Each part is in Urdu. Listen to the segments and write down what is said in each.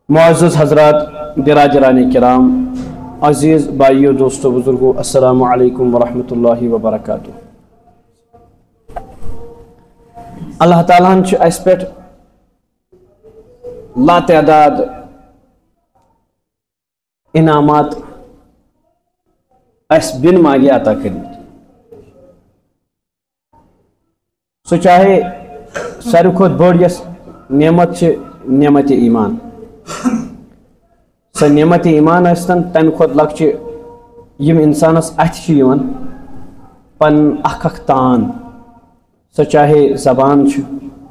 معزز حضرات، برادران کرام، عزیز بھائیو، دوستو، بزرگو، السلام علیکم ورحمۃ اللہ وبرکاتہ۔ اللہ تعالیٰ ہن اس پہ لا تعداد انعامات اس بن ماگی عطا کرمت۔ سو چاہے ساروی کھوت بڑ یس نعمت نعمت ایمان، سو نعمت ایمان ٲسۍتن تمہِ کھۄتہٕ لۄکچہِ یِم اِنسانس اَتھِ چھِ یِوان پنُن اکھ اکھ تان، سۄ چاہے زبان چھُ،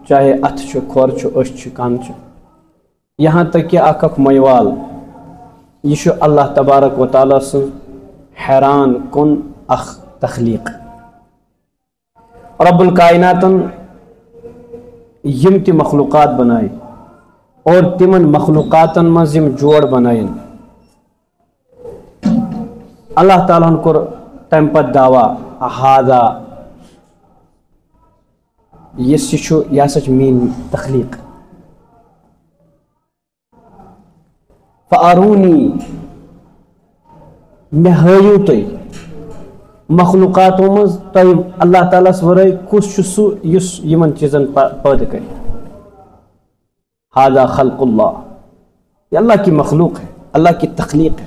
چاہے اَتھٕ چھُ، کھۄر چھُ، أچھ چھِ، کن چھُ، یہاں تک کہ اکھ اکھ میوال، یہ چھُ اللہ تبارک و تعالیٰ سٕنٛز حیران کن اکھ تخلیق۔ رب الکائناتن یم تہِ مخلوقات بنائے اور تمن مخلوقاتن مز یم جوڑ بنائن، اللہ تعالیٰ ہن کور تم پت دعویٰ ہاذا یہ ہسا مین تخلیق، فارونی مے ہٲیِو تُہۍ مخلوقاتو مز تۄہہِ اللہ تعالیٰ ہس ورٲے کُس چھُ سُہ یُس یمن چیزن پٲدٕ کرِ۔ ہاذا خلق اللہ، یہ اللہ کی مخلوق ہے، اللہ کی تخلیق ہے۔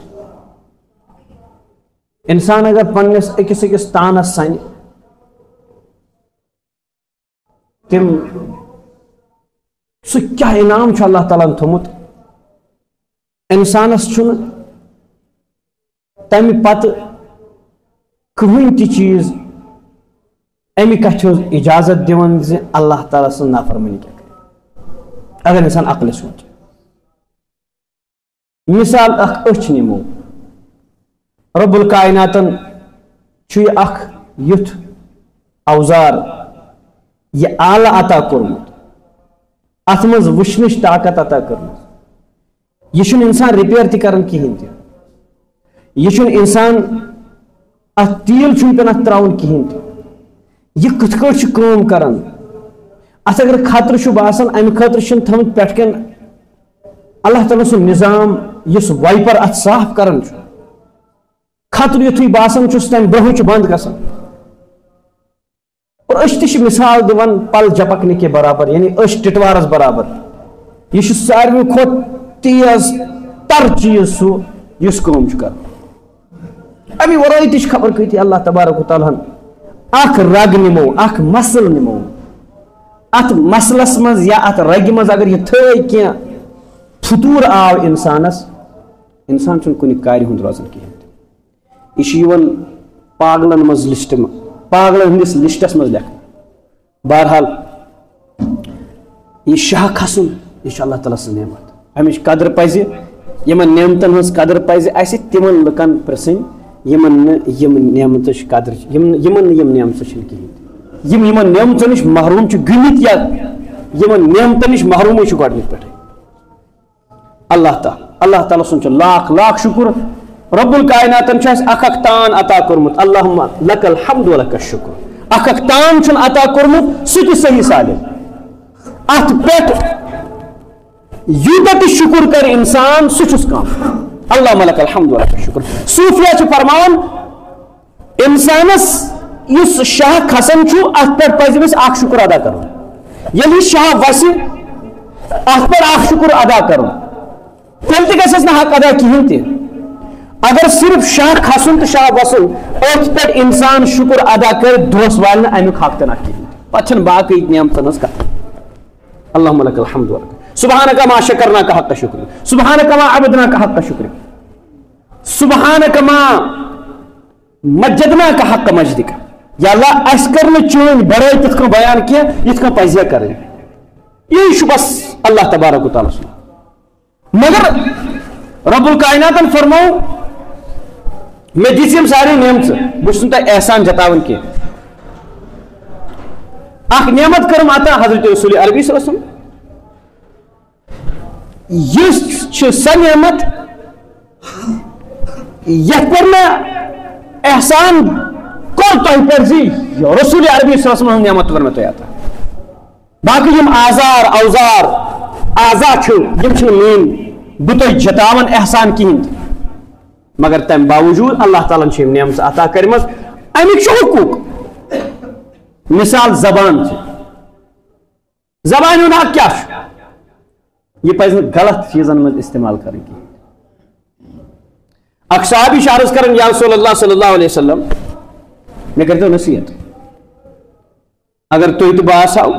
انسان اگر پنس اکس اکس تانس سنہِ تم سُہ کیا انعام چھُ اللہ تعالیٰ ہن تھوٚمُت انسانس چھُنہٕ تمہِ پتہٕ کٕہٕنۍ تہِ چیٖز امہِ کتھِ ہٕنٛز اجازت دِوان زِ اللہ تعالیٰ سٕنٛز نافرمٲنی کیٛاہ کرِ، اگر انسان عقلہِ سونچ۔ مثال اکھ أچھ نِمو، رب الکائناتن چھُ یہِ اکھ یُتھ اوزار، یہ آلہ عطا کوٚرمُت، اتھ منٛز وٕچھنٕچ طاقت عطا کٔرمٕژ، یہِ چھُنہٕ انسان رِپیر تہِ کران کِہیٖنۍ تہِ، یہِ چھُنہٕ انسان اتھ تیٖل چھُنہٕ پیٚوان اتھ تراوُن کِہیٖنۍ تہِ، یہِ کِتھ کٲٹھۍ چھُ کٲم کران، اتھ اگر خطرٕ چھُ باسان امہِ خٲطرٕ چھِنہٕ تھٲومٕتۍ پٮ۪ٹھٕ کٮ۪ن اللہ تعالیٰ سُنٛد نظام یُس وایپر اتھ صاف کران چھُ، خطرٕ یُتھُے باسان چھُس تمہِ برونٛہٕے چھُ بنٛد گژھان، اور أسۍ تہِ چھِ مثال دِوان پل جپکنہِ کے برابر، یعنی أسۍ ٹِٹوارس برابر، یہِ چھُ ساروی کھۄتہٕ تیز تر چیٖز سُہ یُس کٲم چھُ کران۔ امہِ ورٲے تہِ چھِ خبر کۭتیاہ اللہ تبارک و تعالیٰ ہن اکھ رگ نِمو، اکھ مسل نِمو، ات مسلس مز یا ات رگہِ مز اگر یہ تھٲے کینٛہہ فطور آو انسانس، انسان چھُنہٕ کُنہِ کارِ ہُنٛد روزان کِہیٖنۍ تہِ، یہِ چھُ یِوان پاگلن منٛز لسٹ پاگلن ہٕنٛدِس لسٹس منٛز لیکھنہٕ۔ بہرحال یہ شاہ کھسُن یہ چھُ اللہ تعالیٰ سٕنٛز نعمت، امِچ قدر پزِ، یمن نعمتن ہٕنٛز قدر پزِ اسہِ تِمن لُکن پرژھٕنۍ یمن نہٕ یِم نعمتٕچ قدر یمن نہٕ یِم نعمتہٕ چھِنہٕ کِہیٖنۍ تہِ، یِم یمن نعمتو نِش محروم چھِ گٔمٕتۍ یا یمن نعمتن نِش محرومٕے چھُ گۄڈنِکۍ پٮ۪ٹھٕے۔ اللہ تعالیٰ سُنٛد چھُ لاکھ لاکھ شُکر، رب الکائناتن چھُ اَسہِ اکھ اکھ تان عطا کوٚرمُت، اللہُمہ لک الحمد ولک الشکر، اکھ اکھ تان چھُنہٕ عطا کوٚرمُت سُہ تہِ صحیح سالم، اتھ پٮ۪ٹھ یوٗتاہ تہِ شُکر کرِ انسان سُہ چھُس کم، اللہُمہ لک الحمد ولک الشکر۔ صوفیہ چھِ فرماوان انسانس یُس شاہ کھسان چھُ اتھ پٮ۪ٹھ پزِ أمِس اکھ شُکر ادا کرُن، ییٚلہِ یہِ شاہ وسہِ اتھ پٮ۪ٹھ اکھ شُکر ادا کرُن، تیٚلہِ تہِ گژھٮ۪س نہٕ حق ادا کِہیٖنۍ تہِ۔ اگر صرف شاہ کھسُن تہٕ شاہ وسُن أتھۍ پٮ۪ٹھ انسان شُکر ادا کرِ دۄہس والہِ نہٕ امیُک حق تہِ نہ کِہیٖنۍ تہِ، پتہٕ چھنہٕ باقٕے نعمتن ہٕنٛز کتھ۔ اللہُمہ لک الحمد ولک سبحانک ما شکرناک حق شکر، سبحانک ما عبدناک حق شکر، سبحانک ما مجدناک حق مجدک، یا اللہ اس کر نہٕ چٲنۍ بڑٲے تِتھ کٔنۍ بیان کینٛہہ یِتھ کٔنۍ پزِ ہا کرٕنۍ، یی چھُ بس اللہ تبارک و تعالیٰ سُنٛد۔ مگر رب الکائناتن فرمو مےٚ دِژ یِم سارے نعمژٕ، بہٕ چھُس نہٕ تۄہہِ احسان جتاوان کینٛہہ، اکھ نعمت کٔرٕم عطا حضرت رسول عربی صلی اللہ علیہ وسلم، یہِ چھِ سۄ نعمت یتھ پٮ۪ٹھ مےٚ احسان کوٚر تۄہہِ پٮ۪ٹھ زِ رسول عربی صلی اللہ علیہ وسلم ہٕنٛز نعمت کٔر مےٚ تۄہہِ عطا۔ باقٕے یِم آزار اوزار اعضا چھِ یِم چھِنہٕ میٲنۍ، بہ تہ جتاون احسان کہین مگر تم باوجود اللہ تعالیٰ نے نعمت عطا کرم امیک حقوق مثال زبان زبان ہند حق کیا یہ پہ غلط چیزن من استعمال کریں اخ صحابی عرض کرن یا رسول اللہ صلی اللہ علیہ وسلم مے کرتو نصیحت اگر تھی تو بہ آسو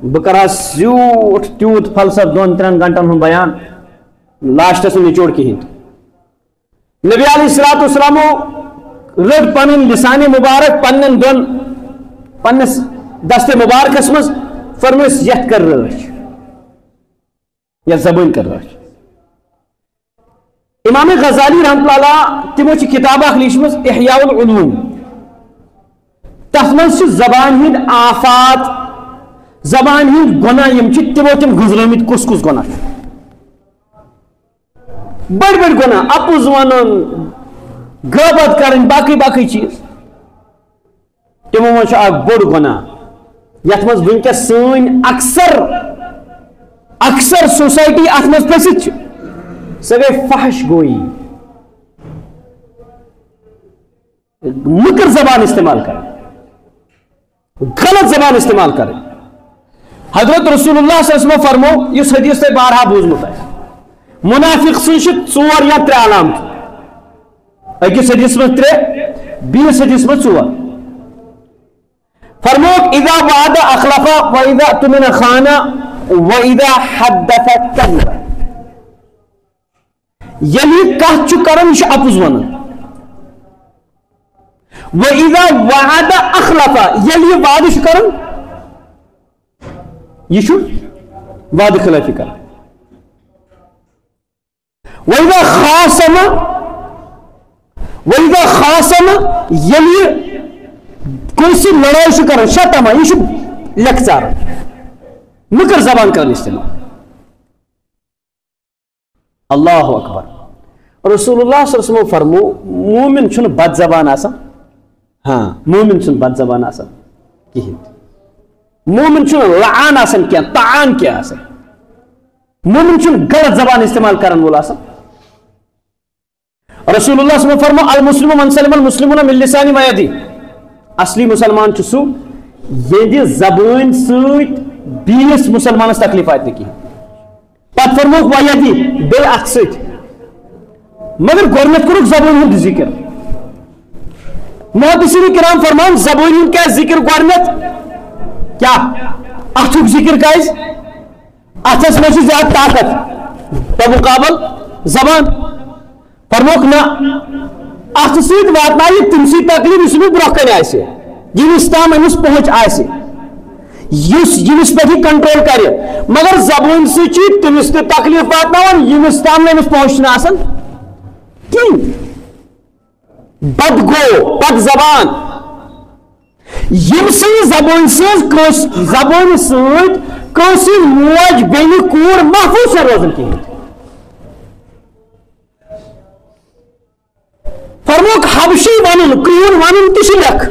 بہ کرا زیوٹ تیوت فلسف 2-3 گھنٹن ہند بیان لاسٹس نچوڑ کہین نبی علیہ الصلوۃ والسلام رٹ پن لسان مبارک پنس دست مبارکس مز فرمس یت کر رچ یا زبان کر رچ امام غزالی رحمۃ اللہ علیہ تمو کتاب اخ لیچمز احیاء العلوم تس مز زبان ہند آفات زبان ہند گناہ یم تمو تم گزرمت کس کس گناہ بڑ بڑ گناہ اپز ون غیبت کرن باقی چیز تمو مز بوڑ گناہ یت مز ونکس سن اکثر سوسائٹی ات مز پھست سہ گئی فحش گوئی مکر زبان استعمال کر غلط زبان استعمال کر حضرت رسول اللہ صلی اللہ علیہ وسلم فرمو اس حدیث تے بارہا بوزمت ہے منافق سن 4 یا 3 علامت اکس حدیث میں 3 بیس حدیث میں 4 فرمو اذا وعد اخلف واذا اؤتمن خان واذا حدث كذب یعنی کت کرن یہ اپز ون واذا وعد اخلف یعنی وعد کرن یہ وعد خلافی کرن واذا خاصم یعنی کنسی لڑائی کرن شتما یہ لکچار مکر زبان کرن استعمال اللہ اکبر رسول اللہ صلی اللہ علیہ وسلم فرمو مومن چھن بد زبان آسان ہاں مومن چھن بد زبان آسان کہین مومن چھن لعان آسان کیا تعان کیا آسان مومن چھن غلط زبان استعمال کرن وول آسان رسول اللہ صلی اللہ علیہ وسلم فرمو المسلم من سلم المسلمون من لسانی و یدی اصلی مسلمان چھ سو یہ زبان سۭتۍ بیس مسلمانس تکلیف آت نہ پت فرموک ویدی بے اتھ ست مگر گۄڈنیتھ کوٚرُکھ زبان ہُنٛد ذکر محدثین کرام فرمان زبان ہُنٛد کیٛازِ ذکر گۄڈنیتھ کیا اتھُک ذکر کیٛازِ اتھس منٛز چھِ زیادٕ طاقت بمقابل زبان فرموک نہ اتھ سۭتۍ واتنایہِ تٔمسٕے تکلیف یُس أمِس برونٛہہ کَنہِ آسہِ ییٚمِس تام أمِس پہنچ آسہِ یمس پہ کنٹرول کر مگر زبان سی تمس تہ تکلیف واتناوان یمس تام نمس پہنچنا آسان کہیں بد گو بد زبان یم سی زبان زبان سنس موج بین کور محفوظ روزن کہیں فرموک حبشی ون کرون ون تہ لکھ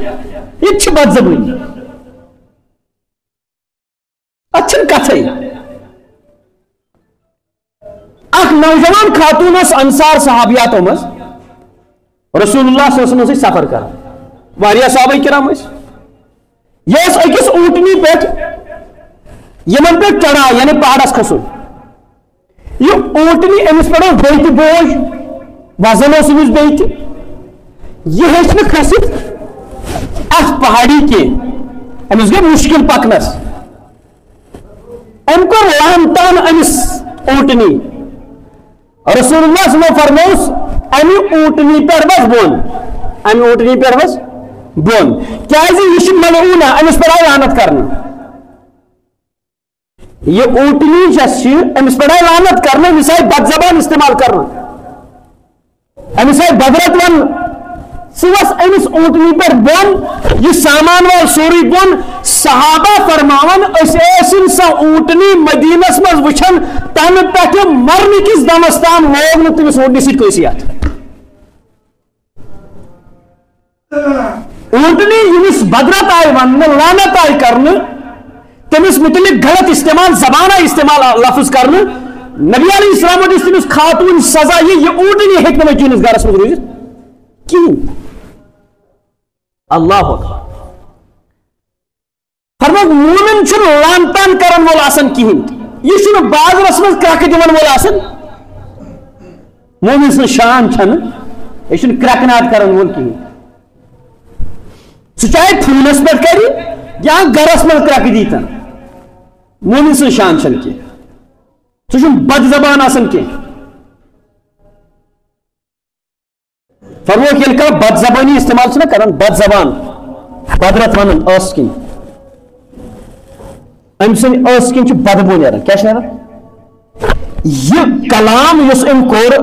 یہ بد زبانی اچھن کتھائی اک نوجوان خاتون اس انصار صحابیاتوں مز رسول اللہ صلی اللہ علیہ وسلم سے سفر کر واریاہ صحابہ کرام اس یہ اکس اونٹنی پہ یمن پہ چڑھا یعنی پہاڑس کھسن یہ اونٹنی امس پڑو بیت بوج وزن اس امس بیت یہ ہیچ نہ کھسٹ اس پہاڑی کے امس گئی مشکل پکنس ام کو لہن تان امس اونٹنی رسول اللہ صلی اللہ علیہ وسلم فرموس امی اونٹنی پر بس بون امی اونٹنی پر بس بون کیازِ یہ چھ ملعونہ امس پر لعنت کرنا یہ اونٹنی جس امس پر لعنت کرنا مثال بد زبان استعمال کرنا امس بدرت ون سوس امس اونٹنی پر بون یہ سامان وال سوری بون صحابہ فرماون اسن سا اونٹنی مدینس مز وچھن تم پہ مرنے کس دمستان لوگ نہ تمس اونٹنی سۭتۍ کٲنٛسہِ اونٹنی یمس بدرت آئی ون لعنت آئی کرنے تمس متعلق غلط استعمال زبان آئی استعمال لفظ کرنے نبی علیہ السلام دس تمس خاتون سزا یہ اونٹنی ہیک نہ چینس گرس مز روزت کہین اللہ اکبر فرمو مومن چھ لان تان کرن وول آسن کہین یہ چھ بازرس مز کرک دون وول آسن مومن سن شان چھن یہ چھ کرکنات کرن وول کہین سہ چاہے فونس پہ کر یا گرس مز کرک دیتن مومن سن شان چھن کی سہ بد زبان آسن کی فرموک یل کر بد زبانی استعمال چھنا کرن بد زبان بدرت ونن اس کن ام سن اس کن چھ بدبو نیران کیا نیران یہ کلام یس ام کور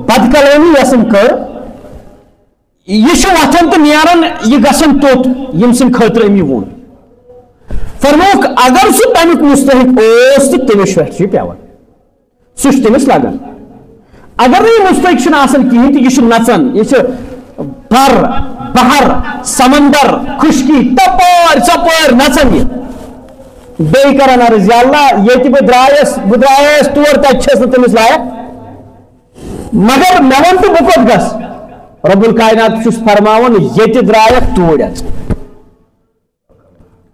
بد کلامی یس ام کر یہ چھ وتھان تو نیران یہ گژھن توت یم سن خاطر ام یہ وون فرموک اگر سہ تمیک مستحق اوس تو تمس پہ پیوان سہ تمس لگان اگر یہ مستحق چھ آسان کہین تو یہ نچان یہ بر بہر سمندر خشکی تپار ژپار نچان یہ بیٚیہِ کران عرض یا اللہ یہ بہ درایس تور تک چھس نہ تمس لایق مگر مے ون تو بہ کوٚت گژھ رب الکائنات چھس فرماون یہ درایک توڑ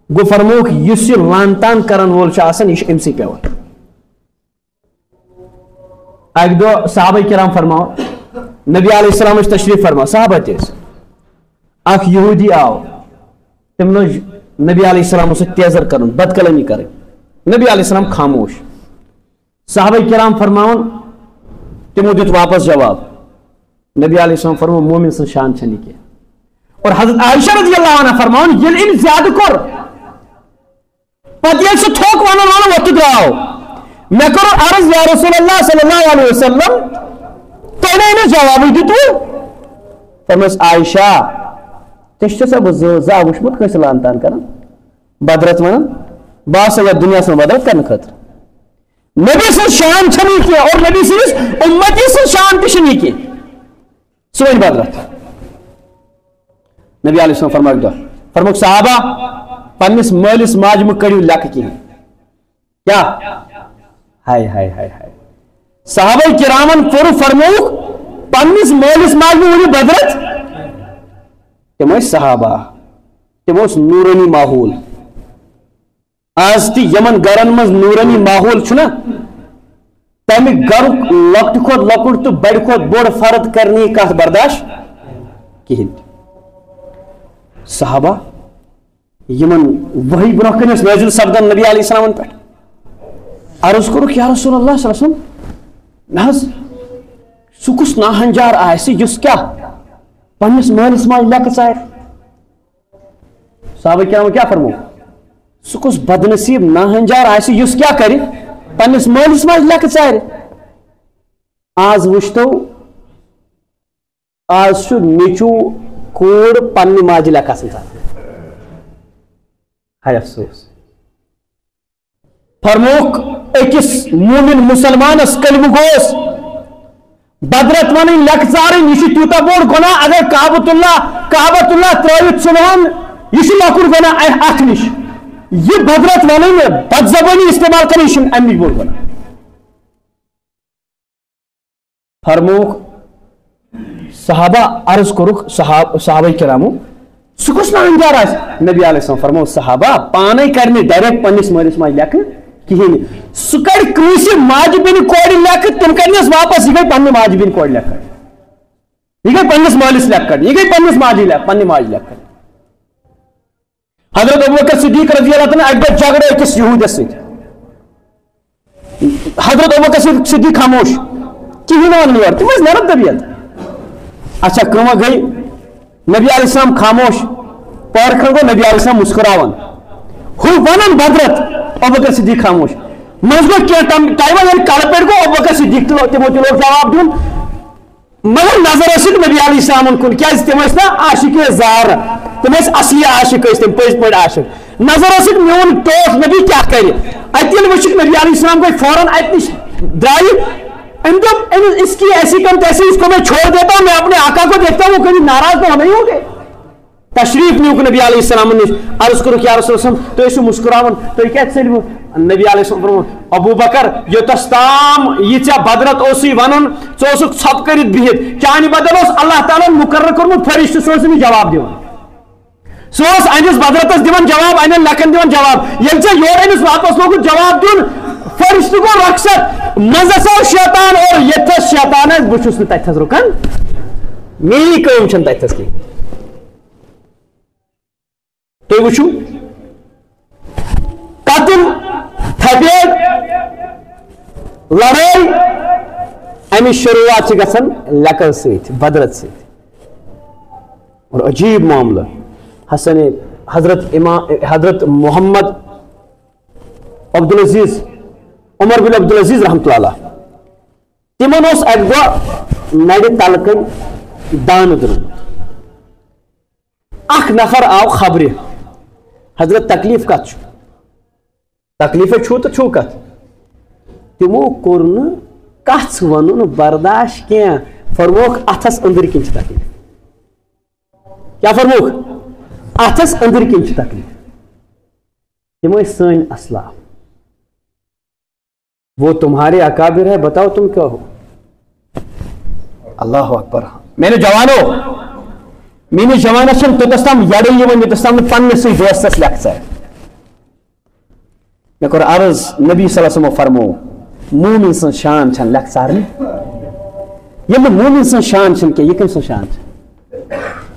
گو فرموک اس یہ لان تان کرن وول چھ آسان یہ امسی پیوان اک دو صحابہ کرام فرماو نبی علیہ السلام تشریف فرما صحابہ تیس اخ یہودی آو تم لوگ نبی علیہ السلام سے تیزر کرن بد کلمی کریں نبی علیہ السلام خاموش صحابہ کرام فرماون تمو دیت واپس جواب نبی علیہ السلام فرماو مومن سن شان چھنی کی اور حضرت عائشہ رضی اللہ عنہ فرماون یل ان زیادہ کر پتہ یل سے تھوک ونن ون وت دراو میں کرو عرض یا رسول اللہ صلی اللہ علیہ وسلم تو نے جواب دیتو فرمس عائشہ تشت سا زا وشمت کس لان تان کرن بدرت ونن باس یا دنیا سے بدرت کرن خاطر نبی سن شان چھنی کی اور نبی سن امتی سن شان پشنی کی سوئی بدرت نبی علیہ السلام فرمایا دو فرموک صحابہ پنس مالس ماجم کڑیو لک کی کیا ہائے ہائے ہائے ہائے صحابہ کرامن فرموک پنس مالس ماجم ونی بدرت تم صحابہ تم نورانی ماحول آج تی یمن گرن مز نورانی ماحول چھنا تمہ گر لکٹ کھوت لکٹ تو بڑ کھوت بوڑ فرد کرنی کت برداشت کہین صحابہ یمن وحی برہ کنس نازل سپدن نبی علیہ السلام پہ عرض کرو یا رسول اللہ صلی اللہ علیہ وسلم ناز سکس ناہنجار آئیسی جس کیا پنس مالس ماج لک ثار صحابہ کرام کیا فرمو سکس بدنصیب ناہنجار آئیسی جس کیا کری پنس مالس ماج لک ثار آز وشتو آز چھ نیچو کوڑ پنہ ماج لک آسان ہائے افسوس فرموک اکس مومن مسلمانس کلمہ گوس بدرت ون لک ثارن یہ تیوتا بوڑ گناہ اگر کعبۃ اللہ ترٲوِتھ ژھُنہون یہ لۄکُٹ گناہ اتھ نش یہ بدرت ون بد زبانی استعمال کریں یہ امچ بوڑ گناہ فرموک صحابہ عرض کورک صحابہ کرامو سہ کس ناہنجار آس نبی علیہ السلام فرمو صحابہ پانے کرنے ڈائریکٹ پنس مالس ماج لک کہین سہ کڑ کنس ماجہ بین کور لک تم کرنس واپس یہ گئی پنہ ماجہ بین کور لک یہ گئی پنس مالس لک یہ گئی پنس ماجہ لک پنہ ماجہ لک حضرت ابوبکر صدیق رضی اللہ عنہ اک دہ جھگڑے اکس یہودس ست حضرت ابوبکر صدیق خاموش کہین ون یور تم نرم طبیعت اچھا کما گئی نبی علیہ السلام خاموش پار کھڑ گو نبی علیہ السلام مسکراون ہو ونن بدرت ابوبکر صدیق خاموش مز گو کیا ٹائم کل پہ گو ابوبکر صدیق تمو تہ لوگ جواب دین مگر نظر ٲسِکھ نبی علیہ السلام کُن کیازِ تِم ٲسۍ نا عاشق زار تِم ٲسۍ اصلی عاشق ٲسۍ تِم پٔزۍ پٲٹھۍ عاشق نظر ٲسِکھ میون ٹوٹھ نبی کیا کرِ اَتہِ ییٚلہِ وٕچھِکھ نبی علیہ السلام گٔے فوراً اَتہِ نِش درٛایہِ أمۍ دوٚپ اس کی ایسی کم تیسی اس کو میں چھوڑ دیتا ہوں میں اپنے آقا کو دیکھتا ہوں وہ کبھی ناراض تو نہیں ہوں گے تشریف نیوک نبی علیہ السلام نے عرض کرو کہ یا رسول اللہ تو ایسو مسکراون تو کیا چلو نبی علیہ السلام ابو بکر یوتس تام یہ بدرت اوسی ونن ثوسک ژھپ کرت بہت چانہ بدل اس اللہ تعالیٰ مقرر کورمت فرشتہ سوز جواب دیوان سوس انس بدرتس دیوان جواب ان لکن دیوان جواب یل ژے یور امس واپس لوگ جواب دین فرشتہ گو رخصت مزس آو شیطان اور یتھس شیطان بچس نا تتھس رکان میری کام چھن تتھس کی تھی وچھو قتل تھپیڑ لڑائی امی شروعات گژھان لکڑ ست بدرت ست اور عجیب معاملہ حضرت محمد عبدالعزیز عمر بن عبدالعزیز رحمۃ اللہ تمن اس اک دہ نڑ تلکن دان درمت اخ نفر آو خبر حضرت تکلیف کت تکلیف چھو تو چھو کت تمو کور کھ ون برداشت کی فرموک اتھس اندر کن تکلیف کیا فرموک اتھس اندر کن تکلیف تم سن اسلاف وہ تمہارے اکابر ہے بتاؤ تم کیا ہو اللہ اکبر میں نے جوانہ چھن توتستام یڑ یوتستام پنس دوستس لیکچر مے کور عرض نبی صلی اللہ علیہ وسلم فرمو مومن سن شان چھن لیکچر یہ مومن سن شان چھن کہ یہ کم سن شان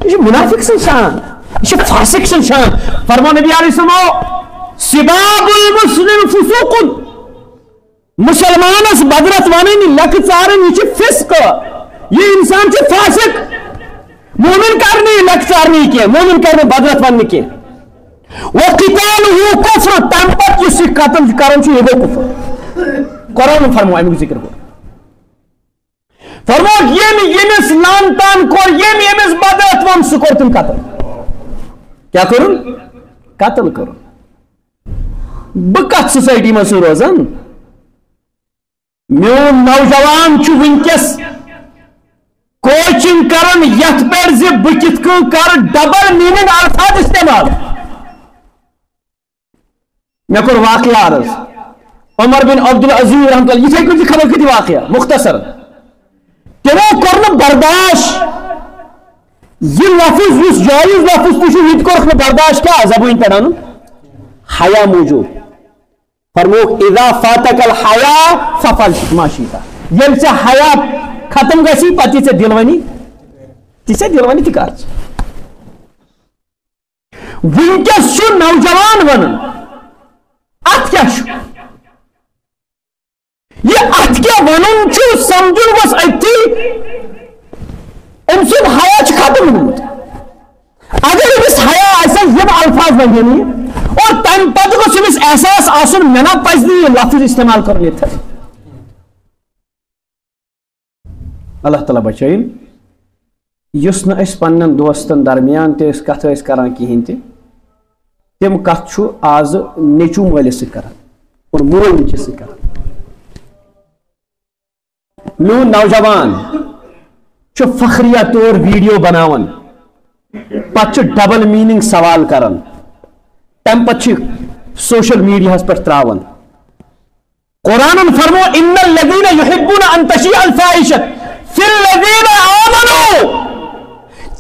یہ منافق سن شان یہ فاسق سن شان فرمو نبی علیہ السلام سباب المسلم فسوق مسلمانس بدرت ونن لکچارن یہ فسق یہ انسان چھ فاسق مومن کرنے لکچارنی کی مومن کرنے بدرت ون کی وقتاله کفر تم پت اس قتل کرن چھ یہ کفر قرآن فرمو امیک ذکر کر فرمو یمس لان تان کور یمس بدرت ون سہ کور تم قتل کیا کرن قتل کرن بہ کت سوسائٹی من روزان میون نوجوان چھ ونکس کوچنگ کرن یت پہ بہ کت کر ڈبل میننگ الفاظ استعمال مے کور واقعہ عرض عمر بن عبدالعزیز رحمۃ اللہ یہ کچھ خبر کتی واقعہ مختصر تمو کور برداشت یہ لفظ اس جائز لفظ تھی یہ کور برداشت کیا زبان پہ ان حیا موجود فرموک اذا فاتک الحیا ففعل ما شئت یل سے حیا ختم گسی پتی سے دلونی تہ کر ونکس چھ نوجوان ونن ات کیا یہ ات کیا ونن چھ سمجھن بس اتھی ام سن حیا ختم گومت اگر امس حیا آسن یم الفاظ وننی اور تم پتہ گوس امس احساس آسن مے نا پزِ نہٕ یہ لفظ استعمال کرن یتھس اللہ تعالیٰ بچائن یس نہ اس پنن دوستن درمیان تے اس کتھ اس کران کہین تے تم کتھ چھو آز نیچو مالس کران اور مول نیچے سے کران میون نوجوان چھ فخریہ طور ویڈیو بناون پتہ چھ ڈبل میننگ سوال کران تم پتہ چھ سوشل میڈیا ہس پر تراون قرآن فرمو ان الذين يحبون ان تشيع الفاحشة في الذين آمنوا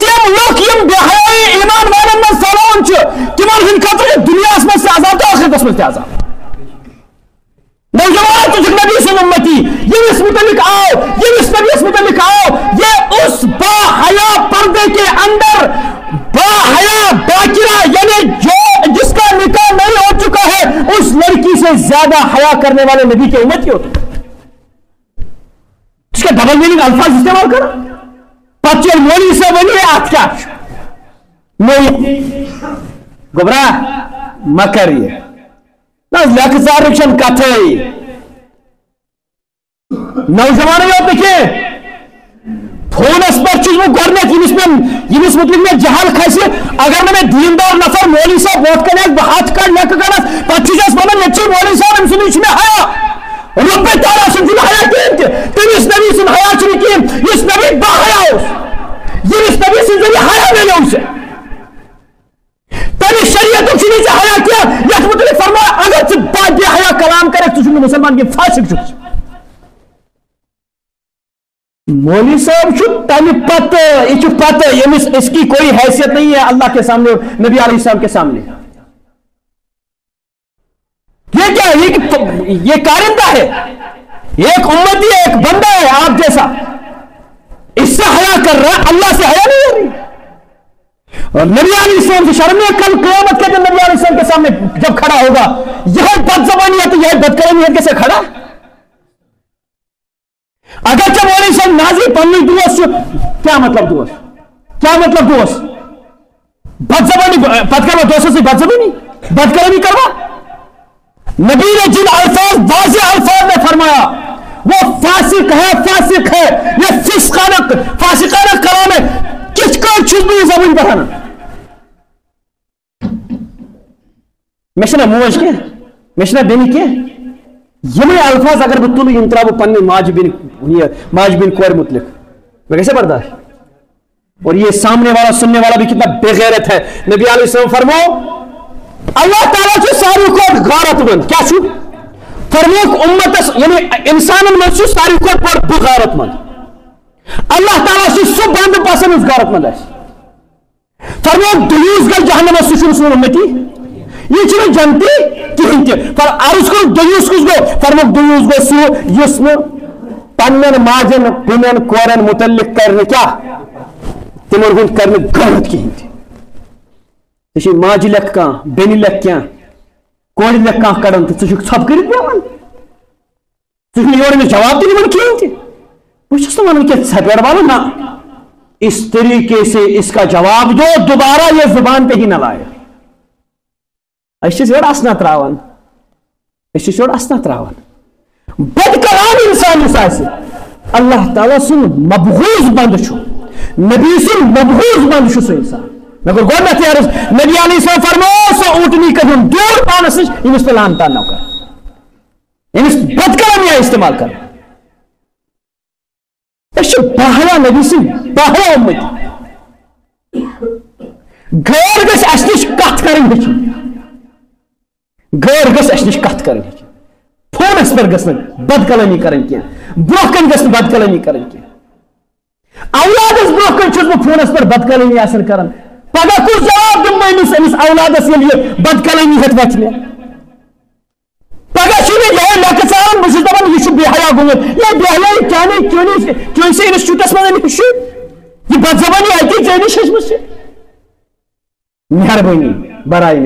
تم لوگ یم بے حیائی ایمان والن من سالون تمن ہند خاطر دنیا میں سے عذاب تو آخرت میں سے عذاب نوجوان تو نبی صلی امتی یہ اس متعلق آؤ یہ اس نبی اس متعلق آؤ یہ اس با حیا پردے کے اندر با حیا باقرہ یعنی جو جس کا نکاح نہیں ہو چکا ہے اس لڑکی سے زیادہ حیا کرنے والے نبی کے امتی ہوتے اس کا ڈبل میننگ الفاظ استعمال کر پچے مولی سے بنی ہے آپ کیا گبراہ مکر یہ لکزار رکشن کتھائی نوجوان یہ دیکھے فون اس پر چیز میں گورنت یمس مطلب میں جہال کھسی اگر میں دیندار نفر مولی صاحب ووٹ کرنے ہاتھ کر لک کرنا پچیس اس بنا نچی مولی صاحب امس نش میں حیا رب تعالیٰ سن حیا کین تم اس نبی سن حیا چھ کین اس نبی با حیا یہ اس نبی سن حیا ملے اسے تمہیں شریعت چھ حیا کیا یت مطلب فرمایا اگر تو با حیا کلام کرے تو مسلمان کی فاسق مولوی صاحب تمہ پتہ یہ پتہ اس کی کوئی حیثیت نہیں ہے اللہ کے سامنے نبی علیہ السلام کے سامنے. یہ کیا یہ کارندہ ہے, یہ ایک امتی ہے, ایک بندہ ہے آپ جیسا, اس سے حیا کر رہا, اللہ سے حیا نہیں ہو رہی. اور نبی علیہ السلام سے شرم ہے. کل قیامت کے دن نبی علیہ السلام کے سامنے جب کھڑا ہوگا یہ بد زبانی ہے تو یہ بد کلمیت کیسے کھڑا. اگرچہ مولوی صاحب نازی پنی دوست کیا مطلب دوست, کیا مطلب دوست, بد زبانی بد کروا, دوستوں سے بد زبانی بد کلمی کروا. نبی نے جن الفاظ واضح الفاظ میں فرمایا وہ فاسق ہے, فاسق ہے, یہ فاسقانہ کلام ہے. کس کو چیز بھی زبان بڑھانا مشنا موج کے مشنا بینی کے یہ الفاظ اگر بہ تل یم ترا بہ پنہ ماج بین کور متعلق میں کیسے برداشت. اور یہ سامنے والا سننے والا بھی کتنا بے غیرت ہے. نبی علیہ السلام فرماؤ اللہ تعالیٰ سے ساری کو غارت مند کیا چھو فرموک امت یعنی انسان میں چھو ساری کو بڑھ غارت مند. اللہ تعالیٰ سے سب بند پسند اس غارت مند ہے. فرموک دیوز گل جہنم اس سن سن امتی یہ چھو جنتی کہیں تے پر عرض کو دیوز کس گو فرموک دیوز گو سو یس نہ پنن ماجن بنن کورن متعلق کرنے کیا تمن ہن کرنے غارت کہیں تے تی ماج لکھ کان بین لکھ کیا کوڑ لکھ کان کڑن تو ژھپ کر یور میں جواب دن کہیں تے بس ون کہ ژھپڑ والو نا اس طریقے سے اس کا جواب دو دوبارہ یہ زبان پہ ہی نہ لائے. یور اسنا تراوان یور اسنا تراوان بد کلام انسان اس اللہ تعالیٰ سن مبغوض بند چھو نبی سن مبغوض بند چھو سو انسان. مگر گوڈنیتھ عرض نبی علیہ السلام فرمو سو اونٹنی کدن دور پانس امس پہ لان تان نو کر امس بد کلامیاں استعمال کر. بہوا نبی سن بہوا امت غیر گھس اس نش کت کرن ہیچ غیر گھس اس نش کت کرن ہیچ فونس پر گھس بد کلامی کرن کی برو کن گھس بد کلامی کرن کی اولادس برو کن چھس بہ فونس پر بد کلامی آسن کرن پگہ کس جواب دم امس اولادس یل بد کلامی ہت وچ مے پگہ چھ یہ لکچان بس دپان یہ بے حیا گومت یہ بے حیا کیا نہیں کیوں سے انسٹیٹیوٹس میں نش یہ بد زبانی اتی چینی شش سے مہربانی برائے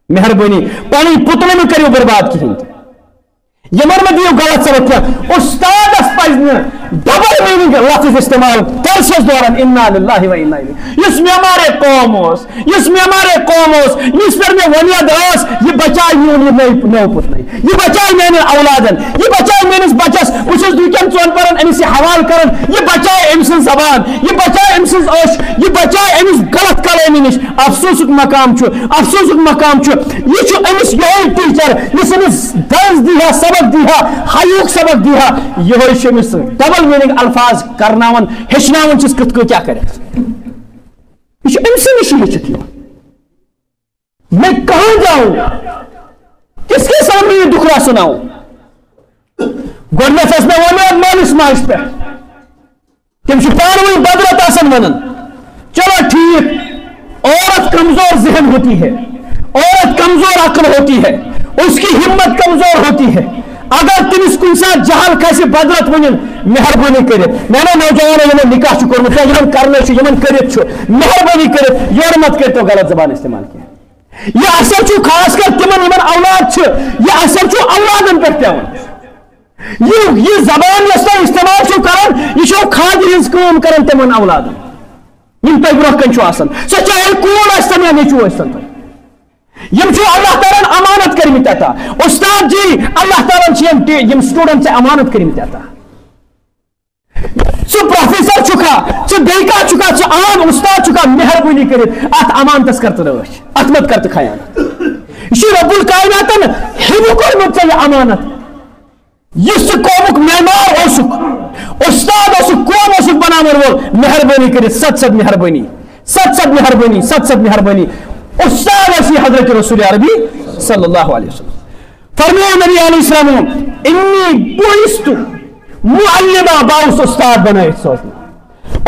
مہربانی پانی پتلے میں کریو برباد کہیں یمن میں دیو غلط سبق کیا استاد پزن ڈبل میننگ لفظ استعمال درسس دوران انا للہ و انا الیہ اس میں ہمارے قوم اس میں ہمارے قوم اس پر میں ونیاد اس یہ بچائے میون یہ نو پت نہیں یہ بچائے میرے اولادن یہ بچائے میرے بچس بس دکن ژون پرن امس حوال کرن یہ بچائے امس زبان یہ بچائے امس عش یہ بچائے امس غلط کلامی نش افسوسک مقام یہ امس یہ ٹیچر اس درس دیا سبق دیا حیوک سبق دیا یہ شمس ڈبل میننگ الفاظ کرناون ہچناون چس کت کیا کرے یہ امس نش ہچت میں کہاں جاؤں کس کے سامنے یہ دکھڑا سناؤں گوڈنیتھ میں ون مالس ماج پہ تم پانوی بدرت آسن ونن چلو ٹھیک عورت کمزور ذہن ہوتی ہے عورت کمزور عقل ہوتی ہے اس کی ہمت کمزور ہوتی ہے اگر تمس کن سات جہل کھسہ بدرت ون مہربانی کرت میں نوجوان نکاح کورمت کرنے کرت مہربانی کرت یور مت کر تو غلط زبان استعمال کیا یہ اثر خاص کر تمن اولاد یہ اثر اولادن پہ پیوان یہ زبان یس تھی استعمال کران یہ کھاد ہز کام کران تمن اولادن یم تہ برو کن سہ چاہے کول آستن یا نیچو آستن یم اللہ تعالیٰ امانت کرمت عطا استاد جی اللہ تعالیٰ یم سٹوڈنٹ سے امانت کرمت عطا ثہ پروفیسر چھکا ثہ بیکا چھکا ثہ عام استاد چھکا مہربانی کرت ات امانتس کرت رچ ات مت کرت خیانت یہ رب الکائناتن ہمو کورمت ژے یہ امانت اس قومک معمار اوسک استاد اوسک قوم اوسک بناون وول مہربانی کرت ست مہربانی استاد اسی حضرت رسول عربی صلی اللہ علیہ وسلم فرمایا نبی علیہ السلام انی بعثت معلما، باؤس استاد بنائت سوزنا،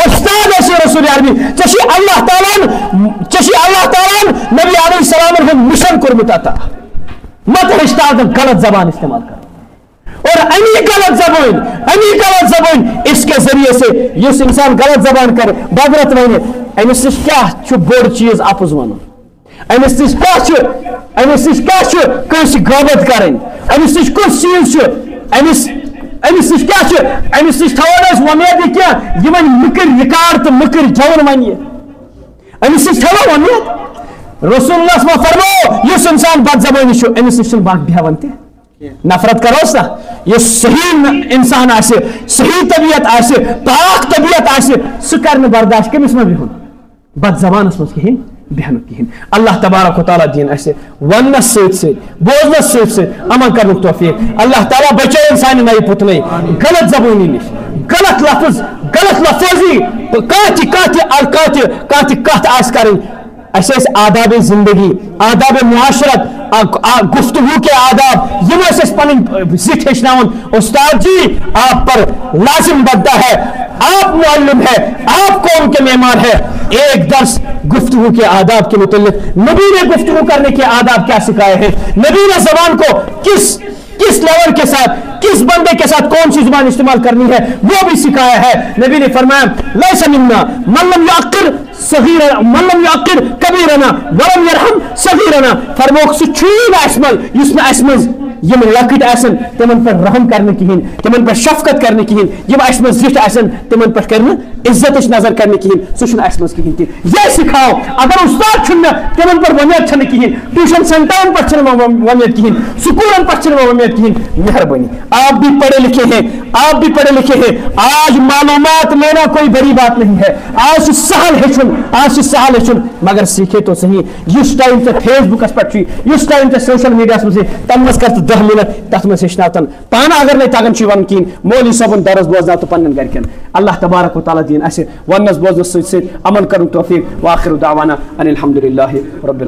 استاد ایسے رسول عربی چشی اللہ تعالیٰ نبی علیہ السلام ہم مشن کرمت عطا مت ہشتاد غلط زبان استعمال کر، اور امی غلط زبان اس کے ذریعے سے اس انسان غلط زبان کرے بغرت ون امس نش کیا بوڑ چیز اپز ون، امس نش کیا کنس غیبت کریں، امس نش کس چیز امس نش کیا امس نش تھوڑا ومید کیا یہ مکر ریکارڈ تو مکر جون ون یہ امس نش تھوڑا ومید۔ رسول اللہ صلی اللہ علیہ وسلم فرمو اس انسان بد زبانی چھو امس نش باق بیہون تہ نفرت کروس نا، یہ صحیح انسان آسے، صحیح طبیعت آسے، پاک طبیعت آسے، سہ کرن برداشت کمس من بہن بد زبانس من کہین بہن کہین۔ اللہ تبارک و تعالیٰ دین اسے ونس ست بوزنس ست عمل کرن توفیق۔ اللہ تعالیٰ بچائن سانہ نئی پتنی غلط زبانی نش، غلط لفظ غلط لفظی کت آس کریں، اسے آداب زندگی، آداب معاشرت، گفتگو کے آداب یہ اس پن زٹ ہچناون۔ استاد جی آپ پر لازم بنتا ہے، آپ معلم ہے، آپ قوم کے معمار ہے، ایک درس گفتگو کے آداب کے متعلق نبی نے گفتگو کرنے کے آداب کیا سکھائے ہیں، نبی نے زبان کو کس لیول کے ساتھ کس بندے کے ساتھ کون سی زبان استعمال کرنی ہے وہ بھی سکھایا ہے۔ نبی نے فرمایا لیس منا من لم یعقر صغیرنا من لم یعقر کبیرنا ولم یرحم صغیرنا، فرموک سہ چھوئی نہ اس من یس نہ اس من یم لکٹ آسن تمن پر رحم کرنے کہین، تمن پر شفقت کرنے کہین، یم اس من زٹ آسن تمن پر کرنے عزتش نظر کرنے کہین، سہ چھن اس من کہین تہ یہ سکھاؤ۔ اگر استاد چھن تمن پر ومید چھن کہین، ٹیوشن سینٹرن پر چھن ومید کہین، سکولن پر چھن ومید کہین، مہربانی آپ بھی پڑھے لکھے ہیں، آپ بھی پڑھے لکھے ہیں، آج معلومات لینا کوئی بڑی بات نہیں ہے، آج سہل ہچن مگر سیکھے تو صحیح۔ اس ٹائم سے فیس بکس پہ اس ٹائم سے سوشل میڈیا مجھے تم مز کر 10 منٹ تک مز ہچناتن پانا اگر نہیں تگان ون کہین مولوی صاحبن درس بوزنا تو پنن گرکن۔ اللہ تبارک و تعالیٰ دین اسے ونس بوزنس ست عمل کرن توفیق۔ واخر دعوانا ان الحمد للہ رب العالمین۔